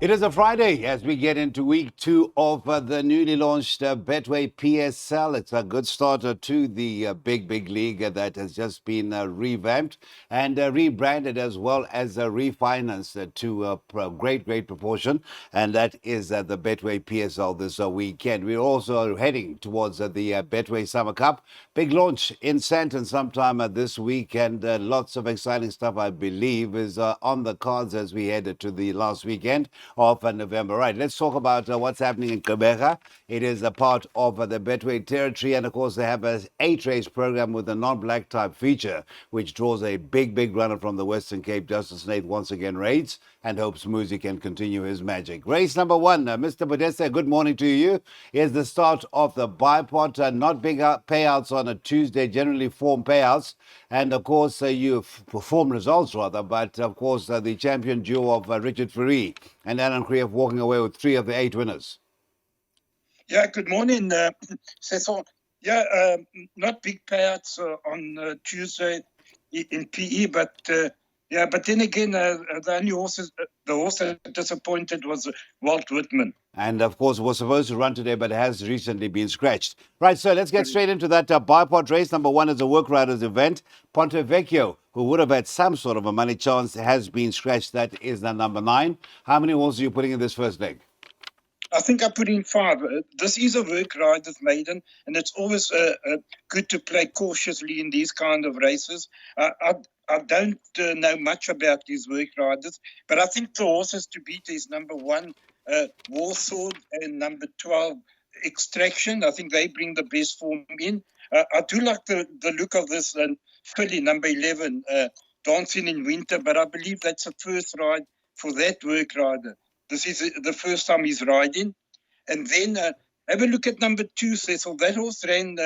It is a Friday as we get into week two of the newly launched Betway PSL. It's a good starter to the big league that has just been revamped and rebranded as well as refinanced to a great proportion. And that is the Betway PSL this weekend. We're also heading towards the Betway Summer Cup. Big launch in Sandton sometime this week, and lots of exciting stuff, I believe, is on the cards as we head to the last weekend of November. Right, let's talk about what's happening in Quebec. It is a part of the Betway territory, and of course they have a 8-race program with a non-black type feature, which draws a big runner from the Western Cape. Justice Nate once again raids and hopes Muzi can continue his magic. Race number one, Mr. Podesta, good morning to you. Here's the start of the bipod. Not big payouts on a Tuesday, generally form payouts. And of course, you perform results rather, but of course, the champion duo of Richard Ferree and Alan Krief walking away with 3 of the 8 winners. Yeah, good morning, Cecil. Yeah, not big payouts on Tuesday in PE, but but then again, the only horses, the horse that disappointed was Walt Whitman. And of course, was supposed to run today, but has recently been scratched. Right, so let's get straight into that bipod race. Number one is a work riders event. Ponte Vecchio, who would have had some sort of a money chance, has been scratched. That is the number 9. How many horses are you putting in this first leg? I think I put in 5. This is a work riders maiden, and it's always good to play cautiously in these kind of races. I don't know much about these work riders, but I think the horses to beat is number 1, Warsword, and number 12, Extraction. I think they bring the best form in. I do like the look of this filly, number 11, Dancing in Winter, but I believe that's the first ride for that work rider. This is the first time he's riding. And then have a look at number 2, Cecil. That horse ran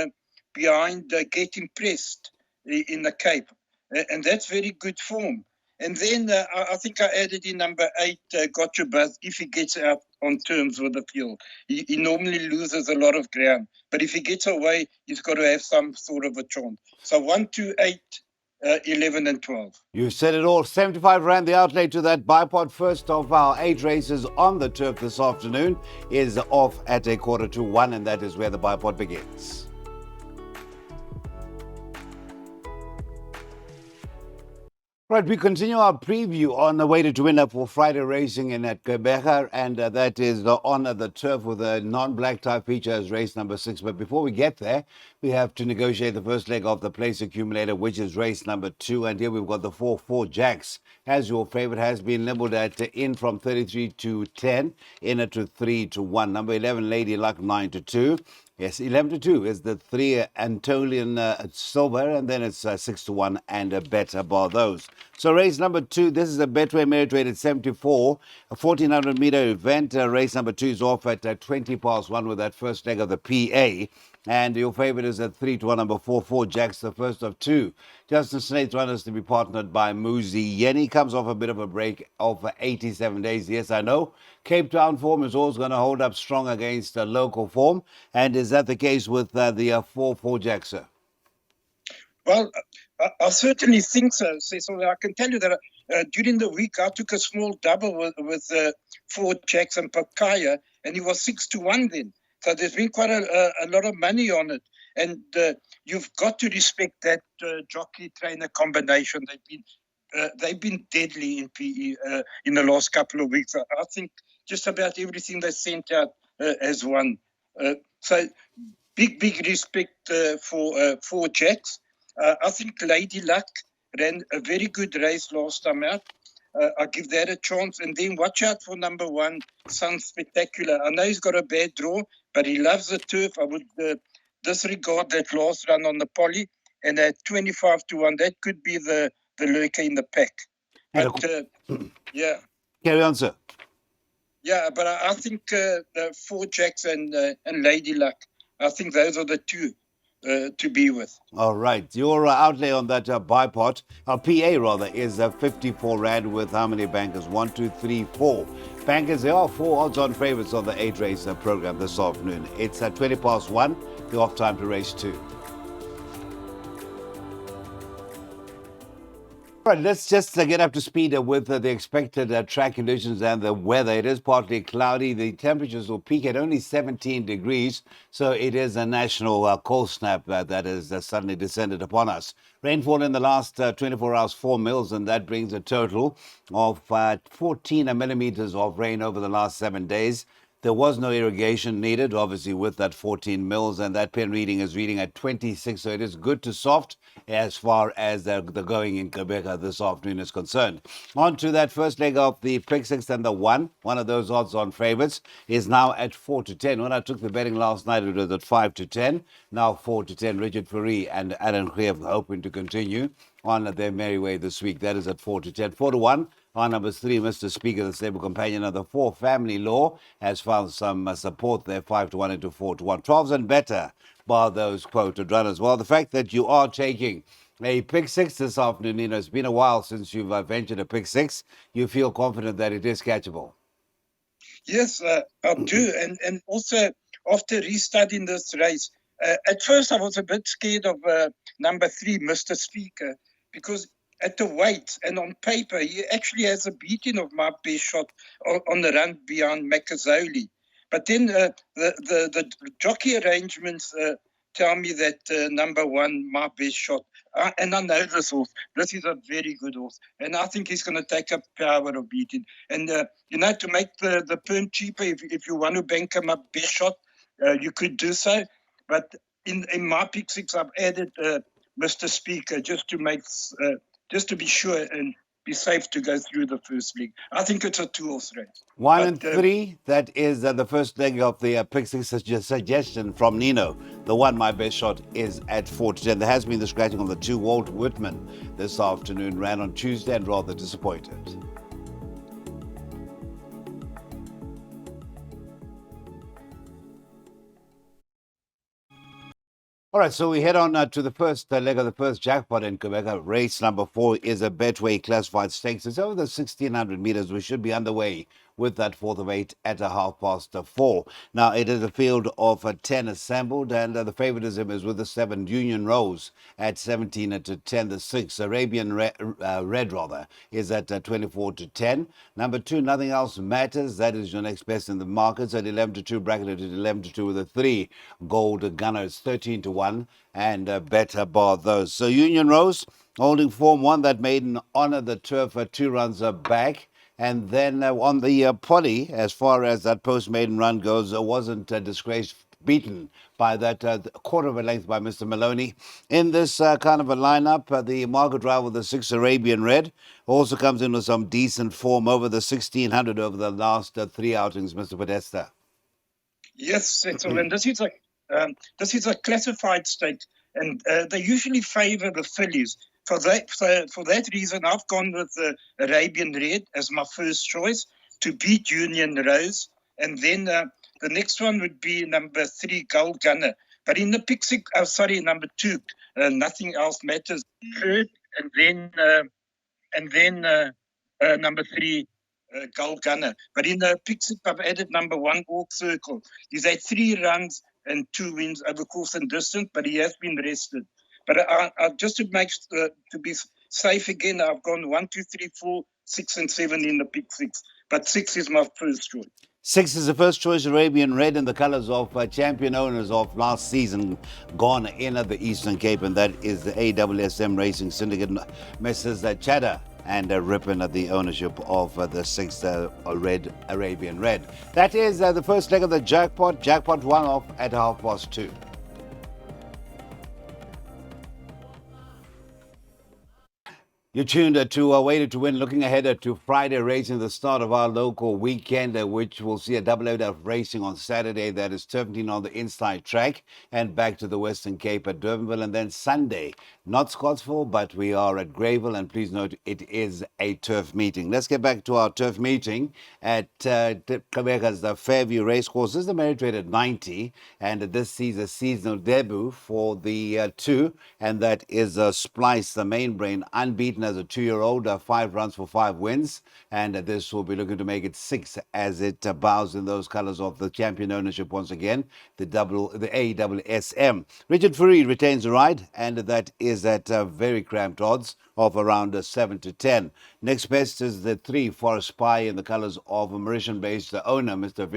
behind Get Impressed in the Cape. And that's very good form. And then I think I added in number 8, Gotcha Buzz, if he gets out on terms with the field. He normally loses a lot of ground. But if he gets away, he's got to have some sort of a chance. So 1, 2, 8, 11 and 12. You said it all. 75 rand the outlay to that bipod. First of our 8 races on the turf this afternoon is off at 1:45, and that is where the bipod begins. Right, we continue our preview on the way to win up for Friday racing in at Quebec, and that is on the turf with a non-black type feature as race number 6. But before we get there, we have to negotiate the first leg of the place accumulator, which is race number 2. And here we've got the 4 Jacks, as your favorite has been labeled at in from 33 to 10, in at to 3 to 1. Number 11, Lady Luck, 9 to 2. Yes, 11 to 2 is the 3 Antolian Silver, and then it's 6 to 1 and a better bar those. So race number 2, this is a Betway merit rated 74, a 1400 meter event. Race number 2 is off at 20 past 1 with that first leg of the PA. And your favorite is at 3 to 1, number 4 Jacks, the first of 2. Justin Snaith runners to be partnered by Muzi. Yenny comes off a bit of a break of 87 days. Yes, I know. Cape Town form is always going to hold up strong against local form. And is that the case with the 4 Jacks, sir? Well, I certainly think so, Cecil. I can tell you that during the week I took a small double with 4 Jacks and Papkaya, and it was 6 to 1 then. So there's been quite a lot of money on it. And you've got to respect that jockey-trainer combination. They've been deadly in PE in the last couple of weeks. I think just about everything they sent out has won. So big respect for 4 Jacks. I think Lady Luck ran a very good race last time out. I give that a chance. And then watch out for number 1, Sun Spectacular. I know he's got a bad draw, but he loves the turf. I would disregard that last run on the poly. And at 25 to 1, that could be the lurker in the pack. But, yeah. Carry on, sir. Yeah, but I think the 4 Jacks and Lady Luck, I think those are the 2 to be with. All right. Your outlay on that bipod, PA rather, is 54 rand with how many bankers? 1, 2, 3, 4. Bankers, there are 4 odds-on favorites on the 8-race program this afternoon. It's at 20 past 1, the off time to race 2. All right, let's just get up to speed with the expected track conditions and the weather. It is partly cloudy. The temperatures will peak at only 17 degrees, so it is a national cold snap that has suddenly descended upon us. Rainfall in the last 24 hours, 4 mils, and that brings a total of 14 millimeters of rain over the last 7 days. There was no irrigation needed, obviously, with that 14 mils, and that pen reading is reading at 26, so it is good to soft as far as the going in Quebec this afternoon is concerned. On to that first leg of the pick six, and the one of those odds-on favorites is now at 4-10. When I took the betting last night, it was at 5-10. Now 4-10. Richard Fourie and Alan Greer hoping to continue on their merry way this week. That is at 4-10. 4-1. On number 3, Mr. Speaker, the stable companion of the 4, Family Law, has found some support there, 5-1 into 4-1. 12s and better, bar those quoted runners. Well, the fact that you are taking a pick six this afternoon, Nino, it's been a while since you've ventured a pick six. You feel confident that it is catchable? Yes, I do. And also, after restudying this race, at first I was a bit scared of number 3, Mr. Speaker, because at the weight and on paper, he actually has a beating of my best shot on the run beyond Macazoli. But then the jockey arrangements tell me that number 1, my best shot. And I know this horse. This is a very good horse. And I think he's going to take up power of beating. And, to make the perm cheaper, if you want to bank him up best shot, you could do so. But in my pick six, I've added Mr. Speaker just to make... just to be sure and be safe to go through the first leg. I think it's a 2-horse race. 1 and 3, that is the first leg of the pick six suggestion from Nino. The 1, my best shot, is at 4-10. There has been the scratching on the 2, Walt Whitman, this afternoon, ran on Tuesday and rather disappointed. All right, so we head on to the first leg of the first jackpot in Quebec. Race number 4 is a Betway classified stakes. It's over the 1,600 meters. We should be underway with that 4th of 8 at 4:30. Now, it is a field of 10 assembled, and the favoritism is with the 7 Union Rose at 17-10. The 6 Arabian Red rather is at 24-10. Number 2, Nothing Else Matters. That is your next best in the markets at 11-2, bracketed at 11-2 with a 3 Gold Gunner. It's 13-1 and better bar those. So Union Rose holding form, won that maiden honor the turf 2 runs back. And then on the poly, as far as that post-maiden run goes, wasn't disgraced, beaten by that quarter of a length by Mr. Maloney. In this kind of a lineup, the market drive with the 6 Arabian Red also comes in with some decent form over the 1,600 over the last 3 outings, Mr. Podesta. Yes, Cecil, and this is a classified stake, and they usually favour the fillies. For that reason, I've gone with the Arabian Red as my first choice to beat Union Rose. And then the next one would be number 3, Gold Gunner. But in the pick six, number 2, Nothing Else Matters, third, and then number 3, Gold Gunner. But in the pick six, I've added number 1, Orc Circle. He's had 3 runs and 2 wins over course and distance, but he has been rested. But I just to be safe again, I've gone 1, 2, 3, 4, 6, and 7 in the pick six. But 6 is my first choice. 6 is the first choice, Arabian Red, in the colours of champion owners of last season, gone in at the Eastern Cape, and that is the AWSM Racing Syndicate, Mrs. Cheddar and Ripon at the ownership of the 6th Arabian Red. That is the first leg of the jackpot. Jackpot 1 off at 2:30. You're tuned to Waited to Win, looking ahead to Friday racing, the start of our local weekend, which will see a double load of racing on Saturday. That is turpentine on the inside track and back to the Western Cape at Durbanville. And then Sunday, not Scottsville, but we are at Greyville. And please note, it is a turf meeting. Let's get back to our turf meeting at Quebec's the Fairview Racecourse. This is the merit rate at 90, and this sees a seasonal debut for the 2, and that is Splice, the main brain, unbeaten as a 2-year-old, 5 runs for 5 wins, and this will be looking to make it 6 as it bows in those colours of the champion ownership once again, the AWSM. Richard Fourie retains the ride, and that is at very cramped odds of around 7 to 10. Next best is the 3 Forest Spy in the colours of a Mauritian-based owner, Mr.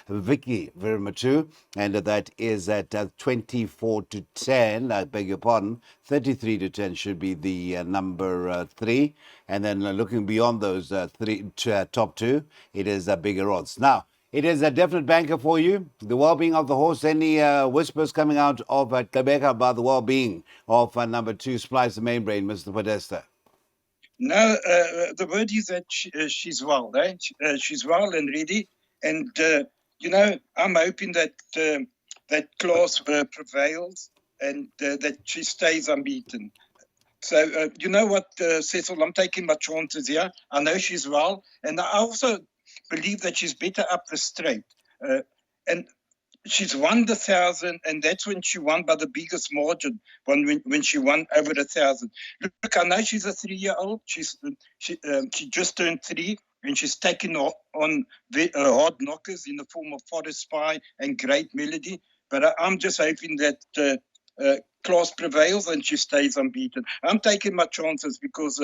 Vicky Viramatu, and that is at 24 to 10. I beg your pardon, 33 to 10 should be the number 3. And then looking beyond those top 2, it is bigger odds. Now, it is a definite banker for you. The well-being of the horse. Any whispers coming out of Quebec about the well-being of number 2, Splice the Main Brain, Mr. Podesta? No, the word is that she's well, eh? She's well and ready. And, I'm hoping that that class prevails and that she stays unbeaten. So, you know what, Cecil, I'm taking my chances here. I know she's well. And I also believe that she's better up the straight. And she's won the 1,000, and that's when she won by the biggest margin, when she won over 1,000. Look, I know she's a 3-year-old. She just turned 3, and she's taken on hard knockers in the form of Forest Spy and Great Melody. But I'm just hoping that class prevails and she stays unbeaten. I'm taking my chances because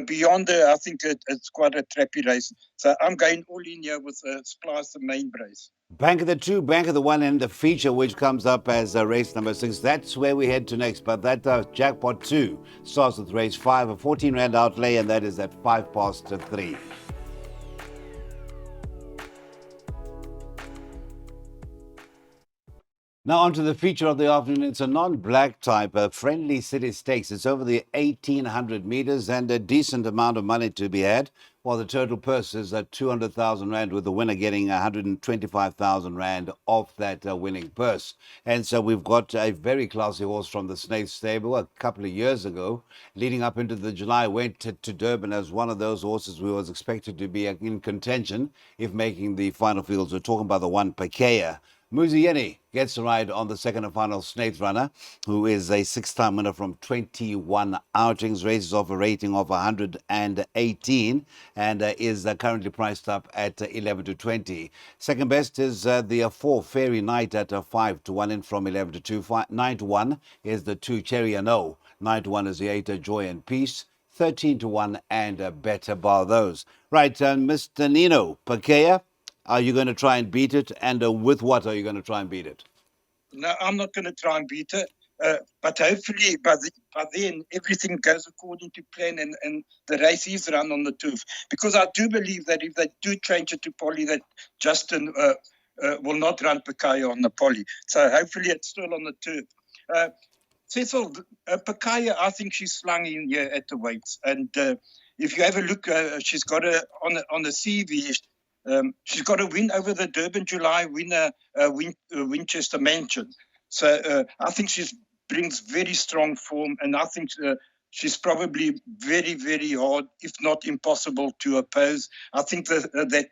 beyond her, I think it's quite a trappy race. So I'm going all in here with Splice the Main Brace. Bank of the 2, bank of the 1, and the feature, which comes up as race number 6. That's where we head to next. But that jackpot 2 starts with race 5, a 14 rand outlay, and that is at 3:05. Now on to the feature of the afternoon. It's a non-black type, a friendly city stakes. It's over the 1,800 meters and a decent amount of money to be had. While the total purse is at 200,000 rand, with the winner getting 125,000 rand off that winning purse. And so we've got a very classy horse from the Snaith stable a couple of years ago, leading up into the July, went to Durban as one of those horses who was expected to be in contention if making the final fields. We're talking about the one Pakea. Muzieni gets the ride on the second and final Snaith runner, who is a 6-time winner from 21 outings, races off a rating of 118, and is currently priced up at 11 to 20. Second best is the 4 Fairy Knight at 5 to 1 in from 11 to 2. 9 to 1 is the 2 Cherry and O. 9 to 1 is the 8 Joy and Peace. 13 to 1 and better bar those. Right, Mr. Nino Pakea. Are you going to try and beat it? And with what are you going to try and beat it? No, I'm not going to try and beat it. But hopefully by then everything goes according to plan and the race is run on the turf. Because I do believe that if they do change it to poly, that Justin will not run Pakaya on the poly. So hopefully it's still on the turf. Cecil, Pakaya, I think she's slung in here at the weights. And if you have a look, she's got on the CV. She's got a win over the Durban July winner, Winchester Mansion. So I think she brings very strong form, and I think she's probably very, very hard, if not impossible, to oppose. I think that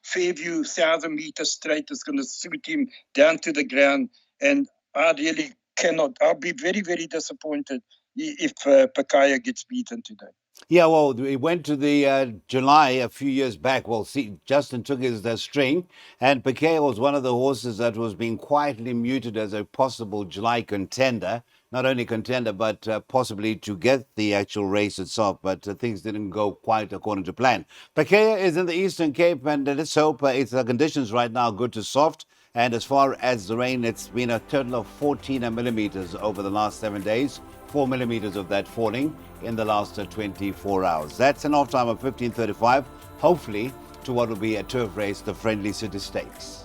Fairview 1,000-meter straight is going to suit him down to the ground, and I really cannot. I'll be very, very disappointed if Pakaya gets beaten today. Yeah, well, we went to the July a few years back. Well, see, Justin took his string, and Piquet was one of the horses that was being quietly muted as a possible July contender. Not only contender, but possibly to get the actual race itself. But things didn't go quite according to plan. Piquet is in the Eastern Cape, and let's hope it's the conditions right now good to soft. And as far as the rain, it's been a total of 14 millimeters over the last 7 days. 4 millimeters of that falling in the last 24 hours. That's an off time of 15:35, hopefully to what will be a turf race, the Friendly City Stakes.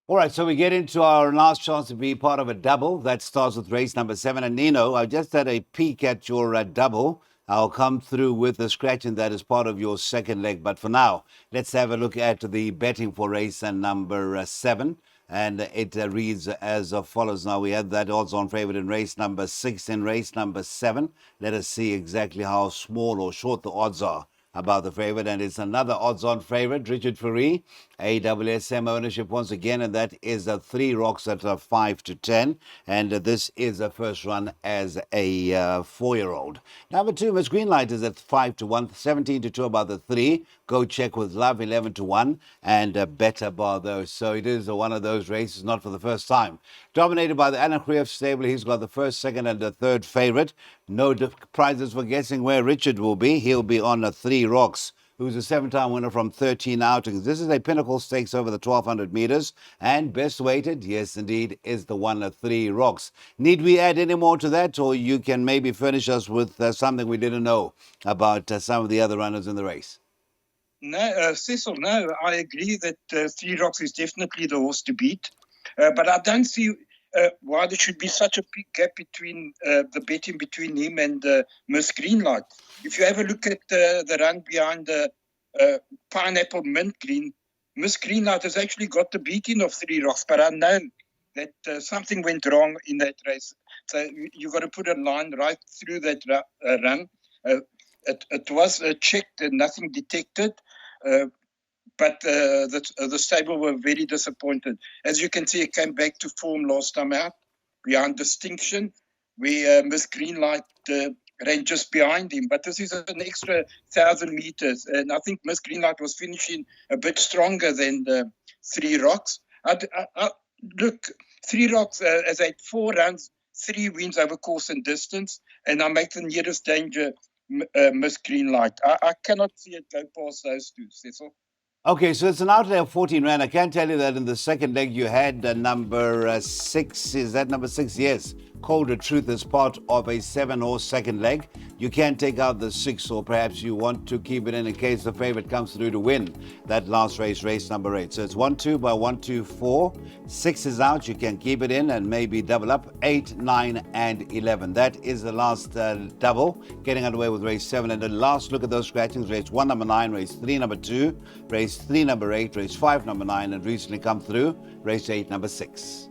All right, so we get into our last chance to be part of a double. That starts with race number 7. And Nino, I just had a peek at your double. I'll come through with the scratching that is part of your second leg. But for now, let's have a look at the betting for race number 7. And it reads as follows. Now, we had that odds-on favorite in race number 6 and race number 7. Let us see exactly how small or short the odds are. about the favorite, and it's another odds-on favorite, Richard Fourie, AWSM ownership once again, and that is 3 rocks at 5 to 10, and this is a first run as a 4-year-old. Number 2, Miss Greenlight is at 5 to 1, 17 to 2 about the 3. Go Check with Love, 11 to 1, and Better Bar those. So it is one of those races, not for the first time. Dominated by the Anna Krief stable, he's got the first, second, and the third favorite. No prizes for guessing where Richard will be. He'll be on 3 rocks, who's a 7-time winner from 13 outings. This is a pinnacle stakes over the 1,200 meters, and best weighted, yes indeed, is the one of 3 rocks. Need we add any more to that, or you can maybe furnish us with something we didn't know about some of the other runners in the race? No, Cecil, no, I agree that 3 rocks is definitely the horse to beat. But I don't see why there should be such a big gap between the betting between him and Miss Greenlight. If you have a look at the run behind the Pineapple Mint Green, Miss Greenlight has actually got the beating of 3 rocks, but I know that something went wrong in that race. So you've got to put a line right through that run. It was checked and nothing detected. But the stable were very disappointed. As you can see, it came back to form last time out behind Distinction, where Miss Greenlight ran just behind him. But this is an extra 1,000 meters, and I think Miss Greenlight was finishing a bit stronger than the 3 rocks. Look, 3 rocks has had 4 runs, 3 wins over course and distance, and I make the nearest danger Miss Greenlight. I cannot see it go past those 2, Cecil. Okay, so it's an outlay of 14 rand. I can tell you that in the second leg you had number 6. Is that number 6? Yes. Colder Truth as part of a 7-horse second leg. You can take out the 6, or perhaps you want to keep it in case the favorite comes through to win that last race, race number 8. So it's 1-2 by 1-2-4. 6 is out. You can keep it in and maybe double up 8, 9, and 11. That is the last double. Getting underway with race 7. And the last look at those scratchings: race 1, number 9, race 3, number 2, race 3, number 8, race 5, number 9, and recently come through race 8, number 6.